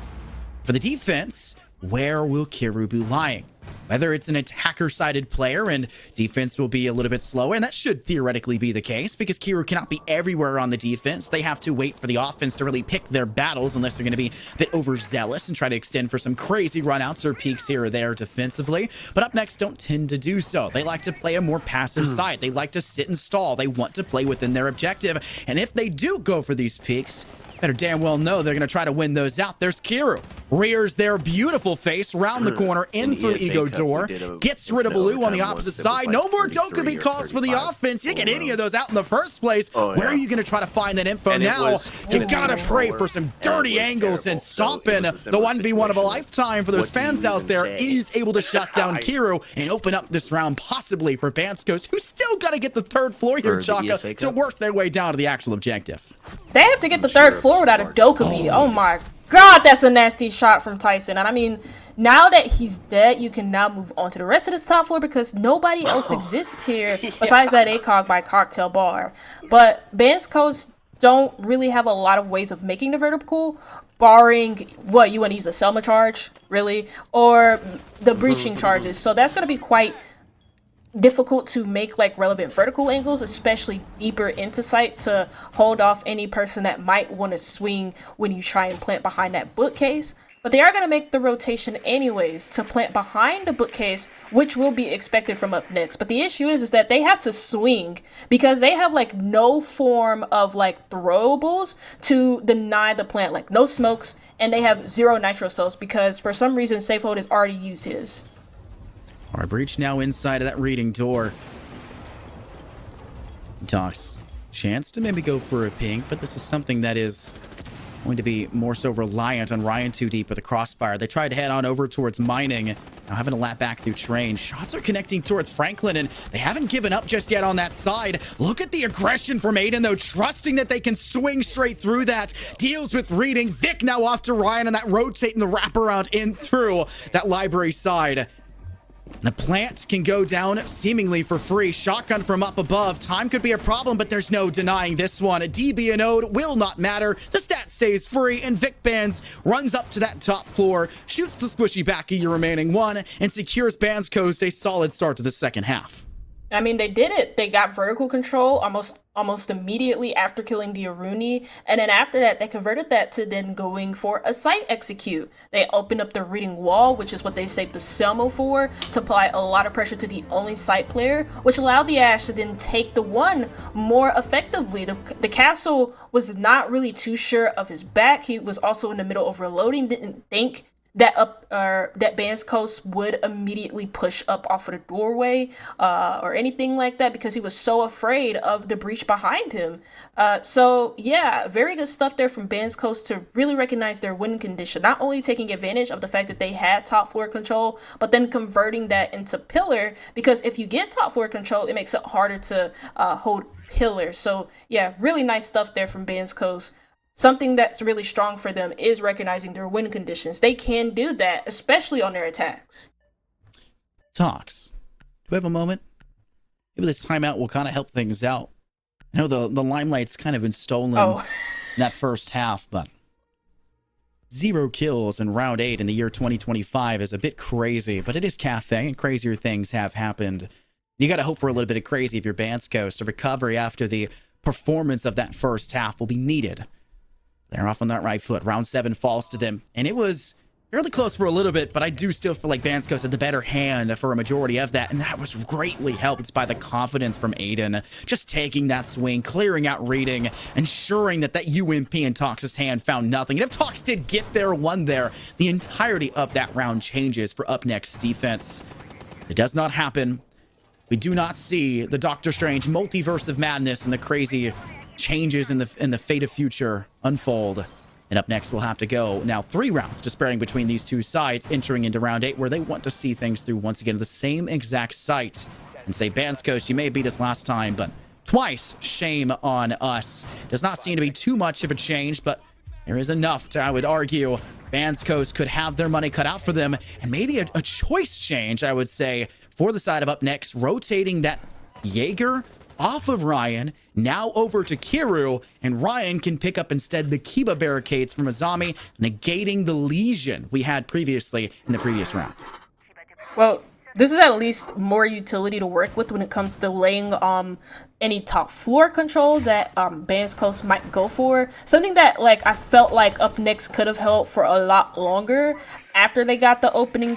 For the defense, where will Kiru be lying? Whether it's an attacker-sided player and defense will be a little bit slower, and that should theoretically be the case because Kiru cannot be everywhere on the defense. They have to wait for the offense to really pick their battles unless they're going to be a bit overzealous and try to extend for some crazy runouts or peaks here or there defensively. But Up Next don't tend to do so. They like to play a more passive side. They like to sit and stall. They want to play within their objective. And if they do go for these peaks, better damn well know they're going to try to win those out. There's Kiru. Rears their beautiful face round the corner in through Ego Door. Gets rid of Lou on the opposite side. No more Dokkaebi calls for the offense. You didn't get any of those out in the first place. Where are you going to try to find that info now? You got to pray for some dirty angles, and stomping the 1v1 of a lifetime for those fans out there is able to shut down Kiru and open up this round possibly for Bandscoast, who's still got to get the third floor here, Chaka, to work their way down to the actual objective. They have to get the third floor without a Dokkaebi. Oh my god, that's a nasty shot from Tyson. And I mean, now that he's dead, you can now move on to the rest of this top floor because nobody else exists here besides that ACOG by Cocktail Bar. But Bandscoast don't really have a lot of ways of making the vertical, barring what you want to use a Selma charge, really, or the breaching charges. So that's going to be quite difficult to make like relevant vertical angles, especially deeper into sight, to hold off any person that might want to swing when you try and plant behind that bookcase. But they are going to make the rotation anyways to plant behind the bookcase, which will be expected from Up Next. But the issue is that they have to swing because they have like no form of like throwables to deny the plant, like no smokes, and they have 0 nitro cells because for some reason Safehold has already used his. All right, breach now inside of that reading door. Talks chance to maybe go for a pink, but this is something that is going to be more so reliant on Ryan too deep with a crossfire. They tried to head on over towards mining, now having to lap back through train. Shots are connecting towards Franklin, and they haven't given up just yet on that side. Look at the aggression from Aiden, though, trusting that they can swing straight through that. Deals with reading. Vic now off to Ryan, and that rotating the wraparound in through that library side. The plant can go down seemingly for free. Shotgun from up above. Time could be a problem, but there's no denying this one. A DB and Ode will not matter. The stat stays free, and Vic Bands runs up to that top floor, shoots the squishy back of your remaining one, and secures Bandscoast a solid start to the second half. I mean, they did it. They got vertical control almost immediately after killing the Aruni, and then after that, they converted that to then going for a site execute. They opened up the reading wall, which is what they saved the Selmo for, to apply a lot of pressure to the only site player, which allowed the Ash to then take the one more effectively. The Castle was not really too sure of his back. He was also in the middle of reloading, didn't think that that Bandscoast would immediately push up off of the doorway or anything like that because he was so afraid of the breach behind him. So yeah, very good stuff there from Bandscoast to really recognize their win condition, not only taking advantage of the fact that they had top floor control, but then converting that into pillar, because if you get top floor control, it makes it harder to hold pillar. So yeah, really nice stuff there from Bandscoast. Something that's really strong for them is recognizing their win conditions. They can do that, especially on their attacks. Talks. Do we have a moment? Maybe this timeout will kind of help things out I know the limelight's kind of been stolen in that first half, but 0 kills in round 8 in the year 2025 is a bit crazy, but it is Cafe, and crazier things have happened. You got to hope for a little bit of crazy if you're Bandscoast. A recovery after the performance of that first half will be needed. They're off on that right foot. Round 7 falls to them, and it was fairly close for a little bit, but I do still feel like Bandscoast had the better hand for a majority of that, and that was greatly helped by the confidence from Aiden. Just taking that swing, clearing out reading, ensuring that that UMP in Tox's hand found nothing. And if Tox did get there, one there, the entirety of that round changes for Up Next defense. It does not happen. We do not see the Doctor Strange multiverse of madness and the crazy changes in the fate of future unfold. And Up Next, we'll have to go now 3 rounds, despairing between these two sides, entering into round 8, where they want to see things through once again to the same exact site and say, Bandscoast, you may have beat us last time, but twice, shame on us. Does not seem to be too much of a change, but there is enough to, I would argue, Bandscoast could have their money cut out for them, and maybe a choice change, I would say, for the side of Up Next, rotating that Jaeger off of Ryan, now over to Kiru, and Ryan can pick up instead the Kiba barricades from Azami, negating the lesion we had previously in the previous round. Well, this is at least more utility to work with when it comes to delaying any top floor control that Bandscoast might go for. Something that I felt like Up Next could have held for a lot longer after they got the opening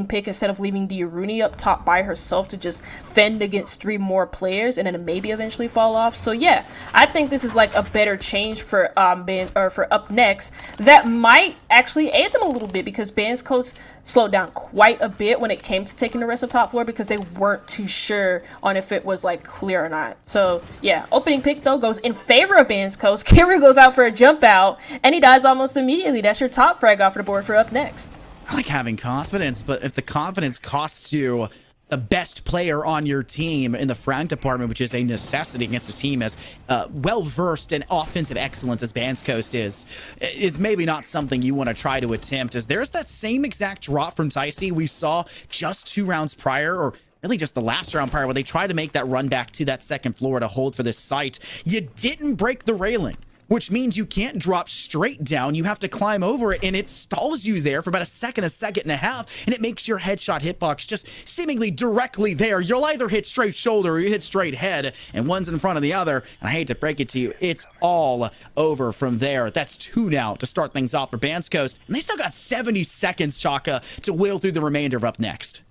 pick, instead of leaving Diaruni up top by herself to just fend against 3 more players and then maybe eventually fall off. So yeah, I think this is a better change for for Up Next that might actually aid them a little bit, because Bandscoast slowed down quite a bit when it came to taking the rest of top floor because they weren't too sure on if it was clear or not. So yeah, opening pick though goes in favor of Bandscoast. Kiru goes out for a jump out and he dies almost immediately. That's your top frag off the board for Up Next. I like having confidence, but if the confidence costs you the best player on your team in the frag department, which is a necessity against a team as well-versed in offensive excellence as Bandscoast is, it's maybe not something you want to try to attempt, as there's that same exact drop from Ticey we saw just 2 rounds prior, or really just the last round prior, where they tried to make that run back to that second floor to hold for this site. You didn't break the railing, which means you can't drop straight down. You have to climb over it, and it stalls you there for about a second and a half, and it makes your headshot hitbox just seemingly directly there. You'll either hit straight shoulder or you hit straight head, and one's in front of the other, and I hate to break it to you, it's all over from there. That's 2 now to start things off for Bandscoast, and they still got 70 seconds, Chaka, to wheel through the remainder of Up Next.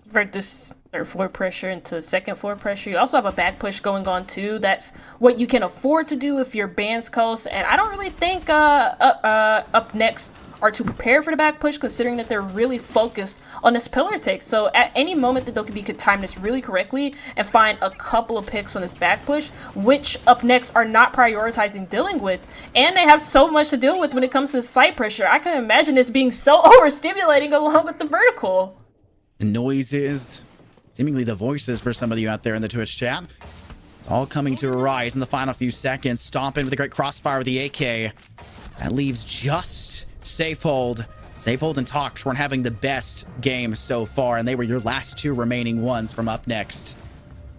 Convert this 3rd floor pressure into 2nd floor pressure. You also have a back push going on too. That's what you can afford to do if you're Bandscoast, and I don't really think Up Next are too prepared for the back push, considering that they're really focused on this pillar take. So at any moment that Dokkaebi could time this really correctly and find a couple of picks on this back push, which Up Next are not prioritizing dealing with, and they have so much to deal with when it comes to site pressure. I can imagine this being so overstimulating along with the vertical. The noises, seemingly the voices for some of you out there in the Twitch chat, all coming to a rise in the final few seconds. Stomp in with a great crossfire with the AK. That leaves just Safehold. Safehold and Tox weren't having the best game so far, and they were your last 2 remaining ones from Up Next.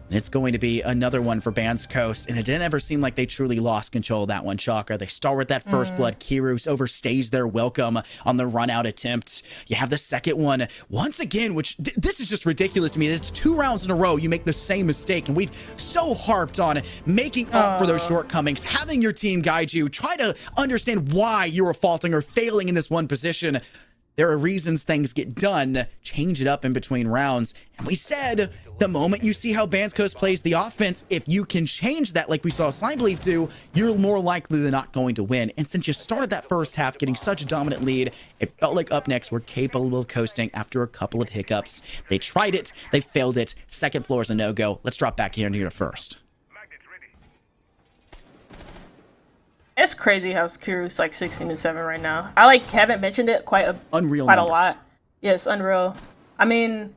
And it's going to be another one for Bandscoast, and it didn't ever seem like they truly lost control of that one, Chakra. They start with that first blood. Kiru overstays their welcome on the run-out attempt. You have the second one, once again, which this is just ridiculous to me. It's 2 rounds in a row you make the same mistake, and we've so harped on making up for those shortcomings, having your team guide you, try to understand why you were faulting or failing in this one position. There are reasons things get done. Change it up in between rounds. And we said, the moment you see how Bandscoast plays the offense, if you can change that like we saw Slime Belief do, you're more likely than not going to win. And since you started that first half getting such a dominant lead, it felt like Up Next were capable of coasting after a couple of hiccups. They tried it. They failed it. Second floor is a no-go. Let's drop back here and here to first. It's crazy how Kiru's 16-7 right now. I haven't mentioned it quite a lot. Yes, Unreal. I mean,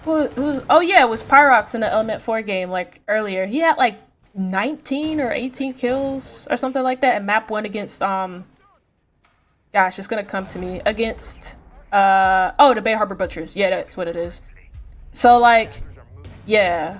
oh yeah, it was Pyrox in the Element 4 game earlier. He had 19 or 18 kills or something like that, and map 1 against gosh, it's gonna come to me, against the Bay Harbor Butchers. Yeah, that's what it is. So yeah.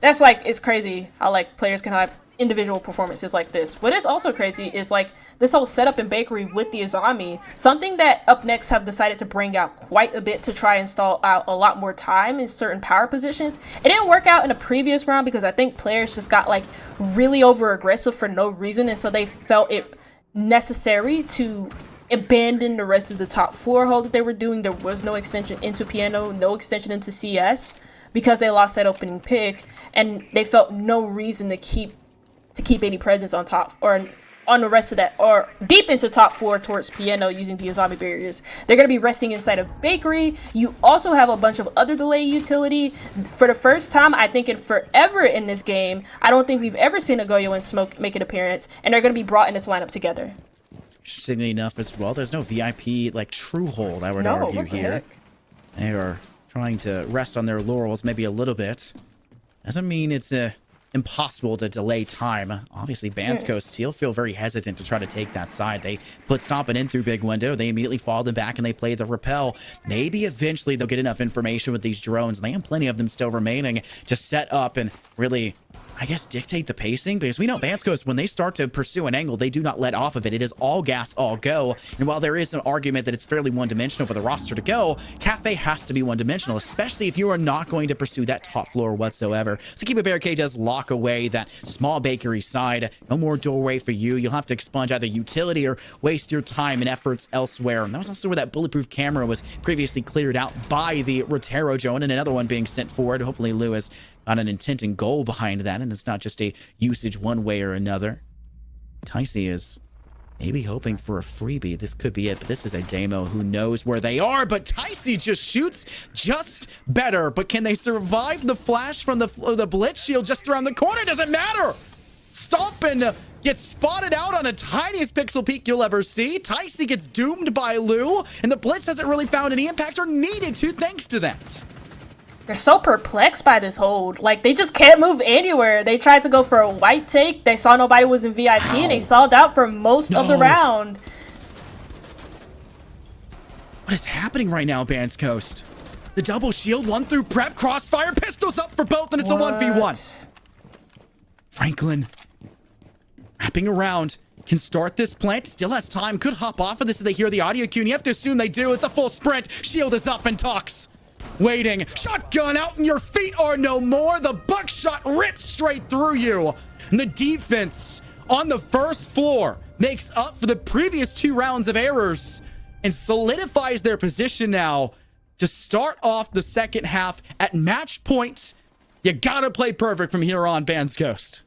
That's like, it's crazy how like players can have individual performances like this. What is also crazy is like this whole setup in Bakery with the Azami, something that Up Next have decided to bring out quite a bit to try and stall out a lot more time in certain power positions. It didn't work out in a previous round because I think players just got like really over aggressive for no reason, and so they felt it necessary to abandon the rest of the top 4 hold that they were doing. There was no extension into Piano, no extension into CS, because they lost that opening pick, and they felt no reason to keep any presence on top or on the rest of that, or deep into top 4 towards Piano using the Azami barriers. They're going to be resting inside of Bakery. You also have a bunch of other delay utility. For the first time, I think in forever in this game, I don't think we've ever seen a Goyo and Smoke make an appearance, and they're going to be brought in this lineup together. Interestingly enough as well, there's no VIP like true hold, I would argue here. They are trying to rest on their laurels maybe a little bit. Doesn't mean it's impossible to delay time. Obviously, Bandscoast still feel very hesitant to try to take that side. They put Stompin' in through Big Window. They immediately fall them back and they play the repel. Maybe eventually they'll get enough information with these drones, and they have plenty of them still remaining, to set up and really, I guess, dictate the pacing, because we know Bandscoast, when they start to pursue an angle, they do not let off of it. It is all gas, all go. And while there is an argument that it's fairly one-dimensional for the roster to go, Cafe has to be one-dimensional, especially if you are not going to pursue that top floor whatsoever. So Keep a Barricade does lock away that small Bakery side. No more doorway for you. You'll have to expunge either utility or waste your time and efforts elsewhere. And that was also where that bulletproof camera was previously cleared out by the Rotero drone, and another one being sent forward. Hopefully Lewis on an intent and goal behind that, and it's not just a usage one way or another. Ticey is maybe hoping for a freebie. This could be it, but this is a demo. Who knows where they are? But Ticey just shoots just better. But can they survive the flash from the blitz shield just around the corner? Doesn't matter. Stompin' gets spotted out on a tiniest pixel peak you'll ever see. Ticey gets doomed by Lou, and the blitz hasn't really found any impact or needed to thanks to that. They're so perplexed by this hold. Like, they just can't move anywhere. They tried to go for a white take. They saw nobody was in VIP, and they sold out for most of the round. What is happening right now, Bandscoast? The double shield, one through prep, crossfire, pistols up for both, and it's a 1v1. Franklin, wrapping around, can start this plant, still has time, could hop off of this if they hear the audio cue, and you have to assume they do. It's a full sprint. Shield is up and talks. Waiting, shotgun out, and your feet are no more. The buckshot rips straight through you. And the defense on the first floor makes up for the previous 2 rounds of errors and solidifies their position now to start off the second half at match point. You gotta play perfect from here on, Bandscoast.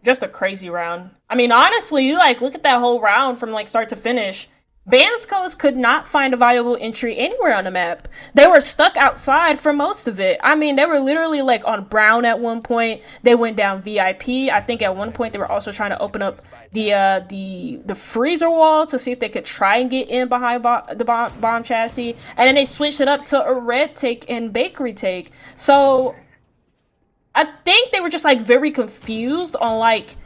Just a crazy round. I mean, honestly, you like look at that whole round from like start to finish. Bandscoast could not find a viable entry anywhere on the map. They were stuck outside for most of it. I mean, they were literally like on Brown at one point. They went down VIP. I think at one point they were also trying to open up the freezer wall to see if they could try and get in behind the bomb chassis. And then they switched it up to a red take and Bakery take. So I think they were just like very confused on like,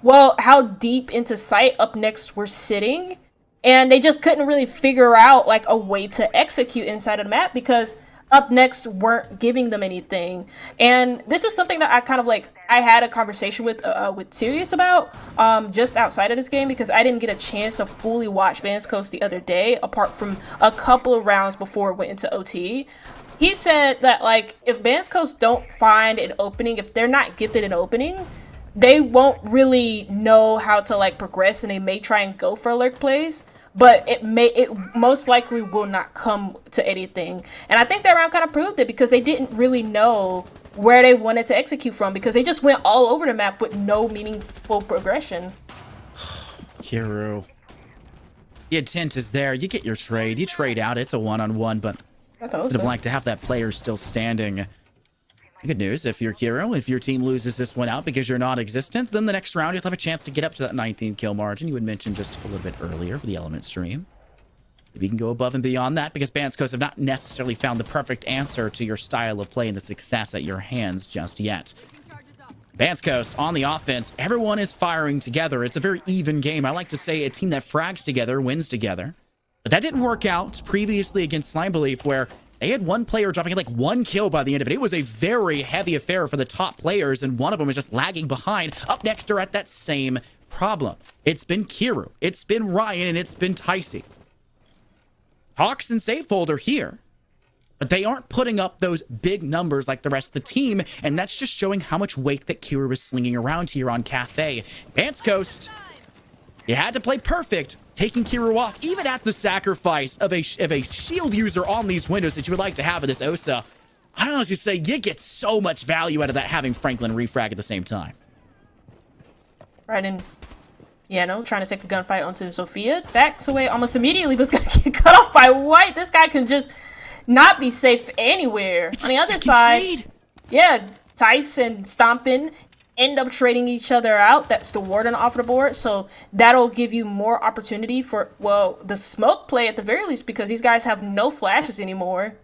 well, how deep into sight Up Next were sitting. And they just couldn't really figure out like a way to execute inside of the map because Up Next weren't giving them anything. And this is something that I kind of like, I had a conversation with Sirius about just outside of this game because I didn't get a chance to fully watch Bandscoast the other day, apart from a couple of rounds before it went into OT. He said that like if Bandscoast don't find an opening, if they're not gifted an opening, they won't really know how to like progress, and they may try and go for lurk plays. But it most likely will not come to anything. And I think that round kind of proved it because they didn't really know where they wanted to execute from because they just went all over the map with no meaningful progression. Hero. The intent is there. You get your trade. You trade out. It's a one-on-one, but I'd have liked to have that player still standing. Good news, if you're Hero, if your team loses this one out because you're non-existent, then the next round you'll have a chance to get up to that 19 kill margin you had mentioned just a little bit earlier for the Element stream. If you can go above and beyond that, because Bandscoast have not necessarily found the perfect answer to your style of play and the success at your hands just yet. Bandscoast on the offense, everyone is firing together. It's a very even game. I like to say a team that frags together wins together. But that didn't work out previously against Slime Belief, where They had one player dropping like 1 kill by the end of it. It was a very heavy affair for the top players, and one of them was just lagging behind. Up next are at that same problem. It's been Kiru, it's been Ryan, and it's been Ticey. Hawks and Safehold are here, but they aren't putting up those big numbers like the rest of the team, and that's just showing how much weight that Kiru is slinging around here on Cafe. Bandscoast, you had to play perfect, taking Kiru off, even at the sacrifice of a shield user on these windows that you would like to have in this Osa. I honestly say you get so much value out of that, having Franklin refrag at the same time. Right, and trying to take the gunfight onto Sophia. Backs away almost immediately, but it's gonna get cut off by White. This guy can just not be safe anywhere. On the other side, Tyson Stompin end up trading each other out. That's the Warden off the board, so that'll give you more opportunity for, well, the smoke play at the very least, because these guys have no flashes anymore.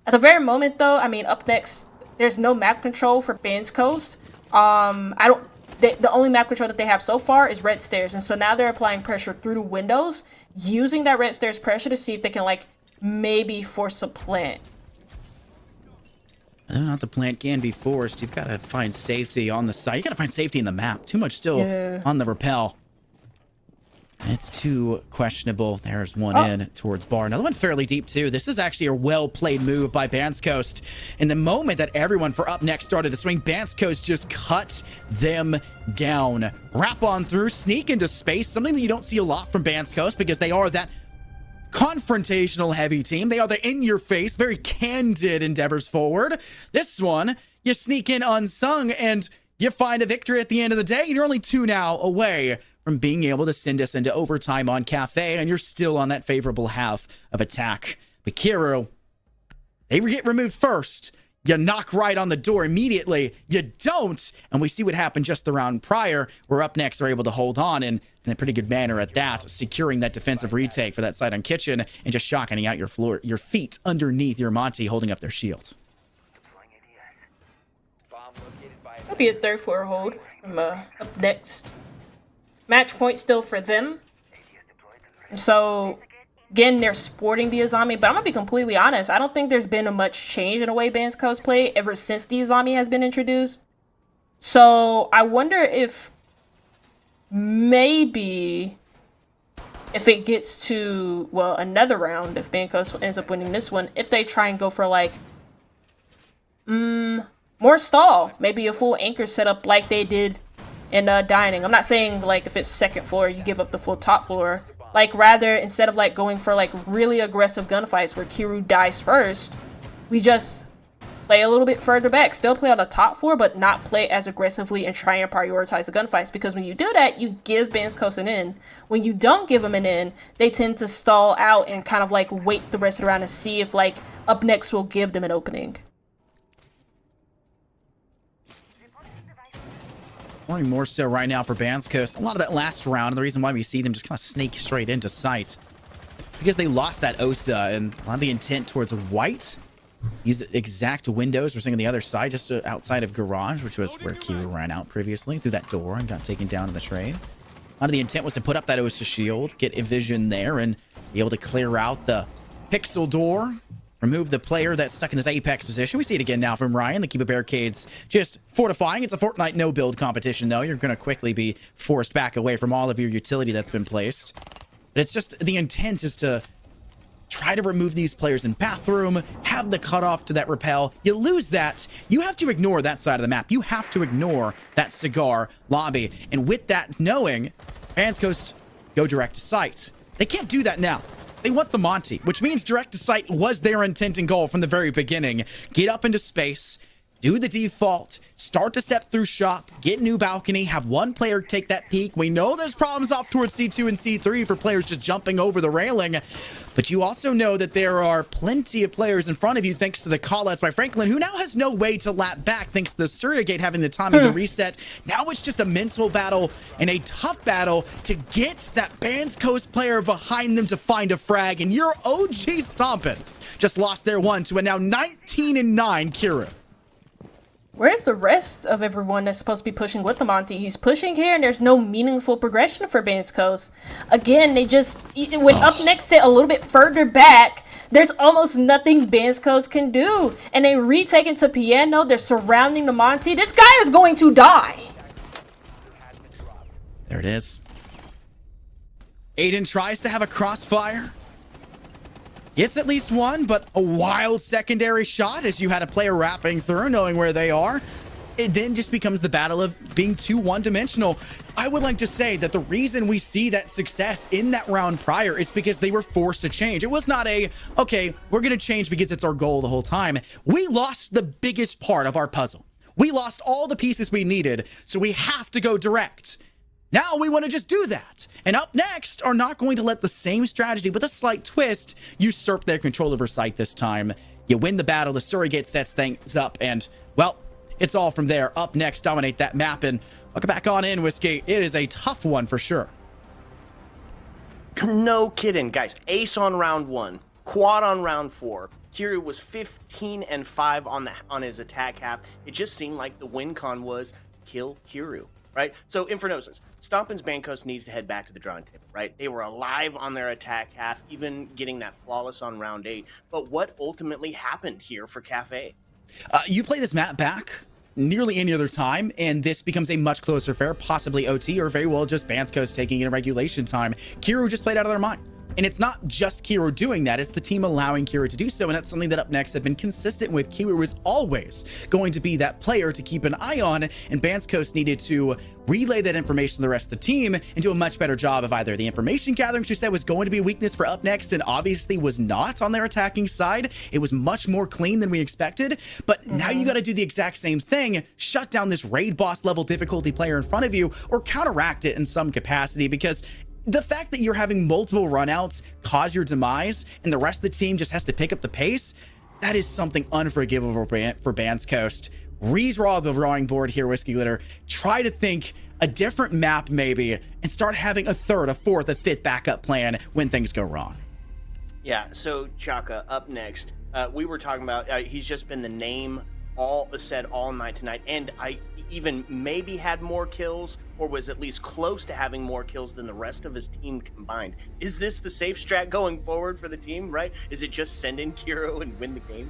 At the very moment, though, I mean, up next, there's no map control for Bandscoast. The only map control that they have so far is red stairs, and so now they're applying pressure through the windows, using that red stairs pressure to see if they can, like, maybe force a plant. Whether or not the plant can be forced, you've got to find safety on the side. You got to find safety in the map. Too much still on the rappel. It's too questionable. There's one in towards bar. Another one fairly deep, too. This is actually a well-played move by Bandscoast. In the moment that everyone for up next started to swing, Bandscoast just cut them down. Wrap on through, sneak into space, something that you don't see a lot from Bandscoast because they are that confrontational heavy team. They are the in-your-face, very candid endeavors forward. This one, you sneak in unsung and you find a victory at the end of the day, and you're only 2 now away from being able to send us into overtime on Cafe, and you're still on that favorable half of attack. But Kiru, they get removed first. You knock right on the door immediately. You don't. And we see what happened just the round prior, where up next are able to hold on in a pretty good manner at that, securing that defensive retake for that side on Kitchen and just shotgunning out your feet underneath your Monty, holding up their shield. That'll be a third floor hold from up next. Match point still for them. So again, they're sporting the Azami, but I'm gonna be completely honest. I don't think there's been a much change in the way Bandscoast play ever since the Azami has been introduced. So I wonder if maybe if it gets to, well, another round, if Bandscoast ends up winning this one, if they try and go for like more stall, maybe a full anchor setup like they did in Dining. I'm not saying like if it's second floor you give up the full top floor. Like, rather, instead of, like, going for, like, really aggressive gunfights where Kiru dies first, we just play a little bit further back. Still play on the top floor, but not play as aggressively and try and prioritize the gunfights. Because when you do that, you give Bandscoast an in. When you don't give them an in, they tend to stall out and kind of, like, wait the rest of the round to see if, like, up next will give them an opening. More so right now for Bandscoast. A lot of that last round, and the reason why we see them just kind of snake straight into sight, because they lost that Osa, and a lot of the intent towards White. These exact windows we're seeing on the other side, just outside of Garage, which was where Kiru ran out previously, through that door and got taken down in the trade. A lot of the intent was to put up that Osa shield, get a vision there, and be able to clear out the pixel door, remove the player that's stuck in this apex position. We see it again now from Ryan. They keep the barricades just fortifying. It's a Fortnite no-build competition, though. You're going to quickly be forced back away from all of your utility that's been placed. But it's just the intent is to try to remove these players in bathroom, have the cutoff to that rappel. You lose that, you have to ignore that side of the map. You have to ignore that cigar lobby. And with that knowing, Bandscoast go direct to site. They can't do that now. They want the Monty, which means direct to sight was their intent and goal from the very beginning. Get up into space, do the default, start to step through shop, get new balcony, have one player take that peek. We know there's problems off towards C2 and C3 for players just jumping over the railing, but you also know that there are plenty of players in front of you thanks to the callouts by Franklin, who now has no way to lap back thanks to the Surrogate having the timing to reset. Now it's just a mental battle and a tough battle to get that Bandscoast player behind them to find a frag, and your OG Stompin' just lost their one to a now 19-9 Kiru. Where's the rest of everyone that's supposed to be pushing with the Monty? He's pushing here, and there's no meaningful progression for Bandscoast. Again, they just, when up next sit a little bit further back, There's almost nothing Bandscoast can do. And they retake into Piano. They're surrounding the Monty. This guy is going to die. There it is. Aiden tries to have a crossfire. Gets at least one, but a wild secondary shot as you had a player wrapping through, knowing where they are. It then just becomes the battle of being too one-dimensional. I would like to say that the reason we see that success in that round prior is because they were forced to change. It was not a, okay, we're going to change because it's our goal the whole time. We lost the biggest part of our puzzle. We lost all the pieces we needed, so we have to go direct. Now we want to just do that. And up next are not going to let the same strategy with a slight twist usurp their control over site this time. You win the battle, the surrogate sets things up, and, well, it's all from there. Up next, dominate that map, and welcome back on in, Whiskey. It is a tough one for sure. No kidding, guys. Ace on round 1, quad on round 4. Kiryu was 15-5 on his attack half. It just seemed like the win con was kill Kiryu. Right? So, Infernosis, Stompin's Bandscoast needs to head back to the drawing table, right? They were alive on their attack half, even getting that flawless on round 8. But what ultimately happened here for Cafe? You play this map back nearly any other time, and this becomes a much closer affair, possibly OT, or very well just Bandscoast taking it in regulation time. Kiryu just played out of their mind. And it's not just Kiryu doing that, it's the team allowing Kiryu to do so, and that's something that Up Next have been consistent with. Kiryu is always going to be that player to keep an eye on, and Bandscoast needed to relay that information to the rest of the team and do a much better job of either the information gathering, which you said was going to be a weakness for Up Next, and obviously was not on their attacking side. It was much more clean than we expected, but now you got to do the exact same thing, shut down this raid boss level difficulty player in front of you, or counteract it in some capacity, because the fact that you're having multiple runouts cause your demise and the rest of the team just has to pick up the pace, that is something unforgivable for Bandscoast. Redraw the drawing board here, Whiskey Glitter. Try to think a different map maybe and start having a third, a fourth, a fifth backup plan when things go wrong. Yeah, so Chaka, Up Next, we were talking about, he's just been the name said all night tonight, and I even maybe had more kills or was at least close to having more kills than the rest of his team combined. Is this the safe strat going forward for the team, right? Is it just send in Kiryu and win the game?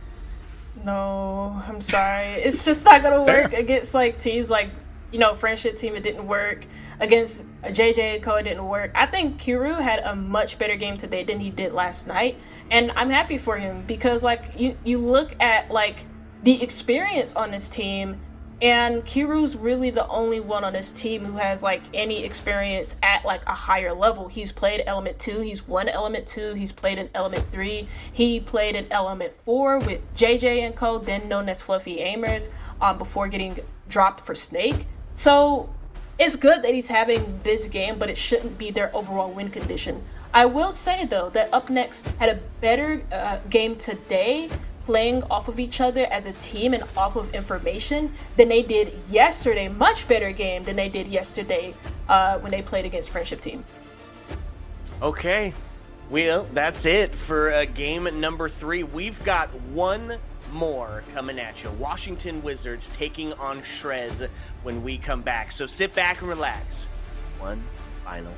No, I'm sorry. It's just not going to work against like teams like, you know, Friendship Team. It didn't work. Against JJ and Co, it didn't work. I think Kiryu had a much better game today than he did last night. And I'm happy for him because like you look at like the experience on this team, and Kiryu's really the only one on this team who has like any experience at like a higher level. He's played Element 2, he's won Element 2, he's played in Element 3, he played in Element 4 with JJ and Co, then known as Fluffy Aimers, before getting dropped for Snake. So it's good that he's having this game, but it shouldn't be their overall win condition. I will say though that Up Next had a better game today, playing off of each other as a team and off of information than they did yesterday. Much better game than they did yesterday when they played against Friendship Team. Okay, well, that's it for game number 3. We've got one more coming at you. Washington Wizards taking on Shreds when we come back. So sit back and relax. One final